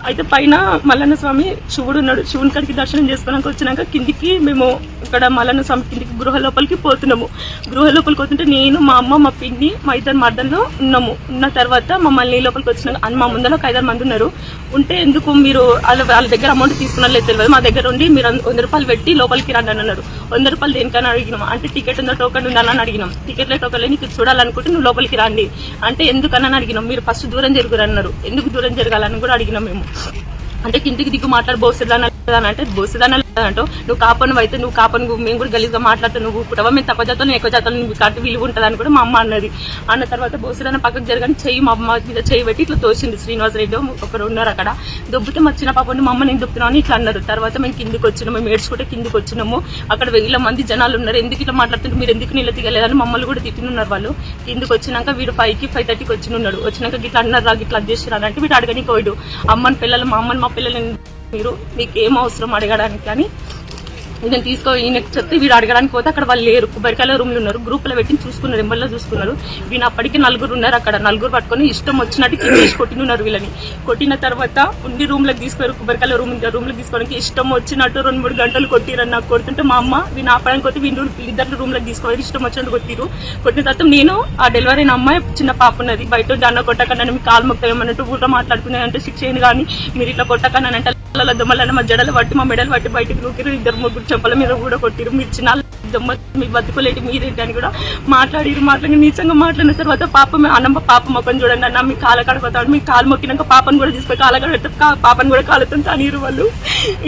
అయితే పైన మల్లన్న స్వామి శివుడు ఉన్నాడు. శివుని కాడికి దర్శనం చేసుకోవడానికి వచ్చినాక కిందికి మేము ఇక్కడ మల్లన్న స్వామి కిందికి గృహ లోపలికి పోతున్నాము. గృహ లోపలికి పోతుంటే నేను, మా అమ్మ, మా పిన్ని, మా ఇద్దరు మర్దల్లో ఉన్నాము. ఉన్న తర్వాత మమ్మల్ని లోపలికి వచ్చినాక మా ముందర ఒక 5 మంది ఉన్నారు. ఉంటే ఎందుకు మీరు వాళ్ళ దగ్గర అమౌంట్ తీసుకున్నట్లే తెలియదు, మా దగ్గర ఉండి మీరు 100 రూపాయలు పెట్టి లోపలికి రండి అని అన్నారు. 100 రూపాయలు దేనికని అడిగినాం. అంటే టికెట్ ఉందా, టోకెన్ ఉందా అని అడిగినాం. టికెట్లే టోకెన్లే, నీకు చూడాలనుకుంటే నువ్వు లోపలికి రండి అంటే ఎందుకని అడిగినాం. మీరు ఫస్ట్ దూరం జరుగురు అన్నారు. ఎందుకు దూరం జరగాలని కూడా అడిగినాం మేము. అంటే కిందికి దిగు మాట్లాడు, బోసిదాన అంటే బోసిదాన అంటూ నువ్వు కాపను అయితే నువ్వు కాపను, మేము కూడా గలీజ్గా మాట్లాడుతూ నువ్వు పుట్టవా, మేము తక్కువ జాతలు ఎక్కువ జాతలు నువ్వు కట్టు విలువ ఉంటుందని కూడా మా అమ్మ అన్నది. అన్న తర్వాత బోసిదాన పక్కకు జరగని చెయ్యి మా అమ్మ మీద చెయ్యి పెట్టి ఇట్లా తోసింది. శ్రీనివాసరెడ్డి ఒకరు ఉన్నారు అక్కడ. దొబ్బితే మా చిన్న పాప మా అమ్మ నేను దొబ్బుతున్నాను ఇట్లా అన్నారు. తర్వాత మేము కిందికి వచ్చినాము, మేము ఏడ్చుకుంటే కిందికి వచ్చినాము. అక్కడ 1000 మంది జనాలు ఉన్నారు. ఎందుకు ఇట్లా మాట్లాడుతుంటే మీరు ఎందుకు నీళ్ళు దిగలేదని మమ్మల్ని కూడా తిట్టినున్నారు వాళ్ళు. కిందికి వచ్చినాక వీడు 5కి 5:30కి వచ్చినున్నాడు. వచ్చినాక గిట్లా అన్నారు, గిట్లా చేసిరారు అంటే వీడు అడగని పోయాడు. అమ్మని పిల్లలు, మా అమ్మని మా పిల్లలు మీరు మీకు ఏం అవసరం అడగడానికి అని నేను ఈయనకి చెప్తే వీడు అడగడానికి పోతే అక్కడ వాళ్ళు లేరు. కొబ్బరికాయల రూమ్లు ఉన్నారు. గ్రూప్లో పెట్టి చూసుకున్నారు, ఎంబల్లో చూసుకున్నారు. వీళ్ళు అప్పటికి 4 ఉన్నారు అక్కడ. 4 పట్టుకొని ఇష్టం వచ్చినట్టు కిందేసి కొట్టినున్నారు వీళ్ళని. కొట్టిన తర్వాత ఉండి రూమ్లోకి తీసుకున్నారు. కొబ్బరికాయల రూమ్లోకి తీసుకోవడానికి ఇష్టం వచ్చినట్టు 2-3 గంటలు కొట్టిరని నాకు కొడుతుంటే మా అమ్మ వీళ్ళు ఆపడానికి కొట్టి వీళ్ళు ఇద్దరు రూమ్లోకి తీసుకోవాలి ఇష్టం వచ్చినట్టు కొట్టిరు. కొట్టిన తర్వాత నేను ఆ డెలివరీ అయిన అమ్మాయి చిన్న పాప ఉన్నది బయట అన్న కొట్టకన్నా మీ కాలు మొక్కమన్నట్టు ఊట మాట్లాడుకున్నాయంటే శిక్ష ఏంది కానీ మీరు ఇట్లా కొట్టకన్నా అంటే దొమ్మలన్న మా జడలు పట్టి మా మెడలు పట్టి బయటకు నూకిరు. 2-3 చెంపల మీద కూడా కొట్టిరు. మీరు చిన్న దొమ్మ మీ బతుకులేటి మీరేంటి అని కూడా మాట్లాడి నీచంగా మాట్లాడిన తర్వాత అన్నమ్మ పాప మొక్కని చూడండి అన్న మీ కాల కడపోతాడు, మీ కాలు మొక్కినాక పాపను కూడా తీసుకొని కాల కడ పాపను కూడా కాలుతో తనీరు వాళ్ళు.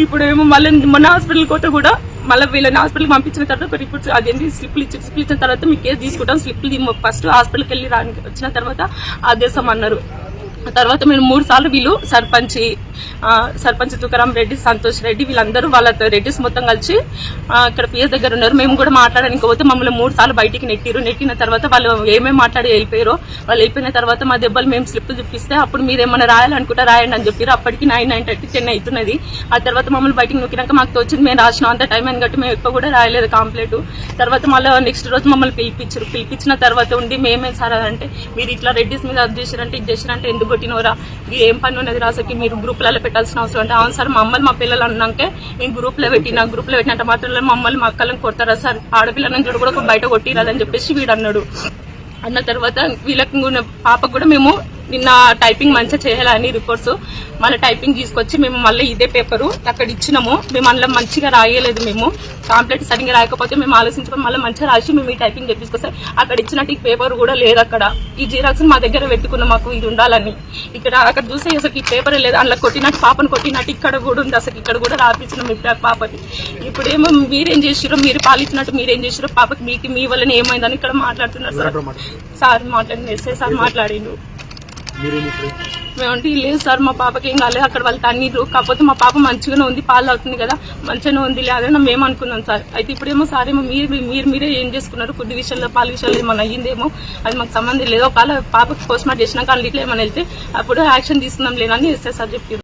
ఇప్పుడు ఏమో మళ్ళీ మొన్న హాస్పిటల్ కోత కూడా మళ్ళీ వీళ్ళని హాస్పిటల్కి పంపించిన తర్వాత ఒక రిపోర్ట్స్ అదేంటి స్లిప్లు ఇచ్చిన తర్వాత మీ కేసు తీసుకుంటాం. స్లిప్లు ఫస్ట్ హాస్పిటల్కి వెళ్ళి వచ్చిన తర్వాత ఆదేశం అన్నారు. తర్వాత మేము 3 సార్లు వీళ్ళు సర్పంచ్ తుకారాం రెడ్డి, సంతోష్ రెడ్డి వీళ్ళందరూ వాళ్ళ రెడ్డిస్ మొత్తం కలిసి ఇక్కడ పిఎస్ దగ్గర ఉన్నారు. మేము కూడా మాట్లాడడానికి పోతే మమ్మల్ని 3 సార్లు బయటికి నెట్టిన తర్వాత వాళ్ళు ఏమేమి మాట్లాడి వెళ్ళిపోయారో. వాళ్ళు వెళ్ళిపోయిన తర్వాత మా దెబ్బలు మేము స్లిప్లు చూపిస్తే అప్పుడు మీరు ఏమైనా రాయాలనుకుంటా రాయండి అని చెప్పారు. అప్పటికి 9:30 10 అవుతున్నది. ఆ తర్వాత మమ్మల్ని బయటికి నొక్కినాక మాకు తోచింది మేము రాసినాం. అంత టైం అని కట్టి మేము ఎక్కువ కూడా రాయలేదు కంప్లీట్. తర్వాత మళ్ళీ నెక్స్ట్ రోజు మమ్మల్ని పిలిపించిన తర్వాత ఉండి మేమే సార్ అంటే మీరు ఇట్లా రెడ్డిస్ మీద అది చేశారంటే ఇది చేశారంటే ఎందుకు కొట్టినవరా, ఇది ఏం పని ఉన్నది రాసకి మీరు గ్రూప్లలో పెట్టాల్సిన అవసరం అంటే అవును సార్ మమ్మల్ని మా పిల్లలు అన్నాకే నేను గ్రూప్లో పెట్టినంత మాత్రం మమ్మల్ని మా అక్కలను కొడతారా సార్, ఆడపిల్లలను చూడ కూడా బయట కొట్టిరాదని చెప్పేసి వీడు అన్నాడు. అన్న తర్వాత వీళ్ళకి పాపకు కూడా మేము నిన్న టైపింగ్ మంచిగా చేయాలని రిపోర్ట్స్ మళ్ళీ టైపింగ్ తీసుకొచ్చి మేము మళ్ళీ ఇదే పేపరు అక్కడ ఇచ్చినాము. మేము అందులో మంచిగా రాయలేదు, మేము కాంప్లీట్ సరిగ్గా రాయకపోతే మేము ఆలోచించుకొని మళ్ళీ మంచిగా రాసి మేము ఈ టైపింగ్ తెప్పించుకొస్తే అక్కడ ఇచ్చినట్టు ఈ పేపర్ కూడా లేదు. అక్కడ ఈ జీరాక్స్ మా దగ్గర పెట్టుకున్నాం మాకు ఇది ఉండాలని. అక్కడ చూస్తే అసలు ఈ పేపరే లేదు. అందులో కొట్టినట్టు పాపను కొట్టినట్టు ఇక్కడ కూడా ఉంది. అసలు ఇక్కడ కూడా రాపించినాం ఇప్పుడు పాపకి. ఇప్పుడేమో మీరేం చేసిరో, మీరు పాలిచ్చినట్టు మీరేం చేసిరో పాపకి మీకు మీ వల్ల ఏమైందని ఇక్కడ మాట్లాడుతున్నారు సార్ మాట్లాడింది. ఎస్ఐ సార్ మాట్లాడిండు. మేమంటే లేదు సార్ మా పాపకి ఏం కాలేదు, అక్కడ వాళ్ళు తన్నీరు కాకపోతే మా పాప మంచిగానే ఉంది, పాలు అవుతుంది కదా మంచిగానే ఉంది లేదని మేము అనుకున్నాం సార్. అయితే ఇప్పుడేమో సార్ ఏమో మీరే ఏం చేసుకున్నారు, ఫుడ్ విషయంలో పాల విషయంలో ఏమన్నా అయ్యిందేమో అది మాకు సంబంధం లేదు. ఒకవేళ పాపకి పోస్ట్ మార్టం చేసినాక అందులో ఏమైనా వెళ్తే అప్పుడు యాక్షన్ తీసుకున్నాం లేదని ఎస్ఐ సార్ చెప్పారు.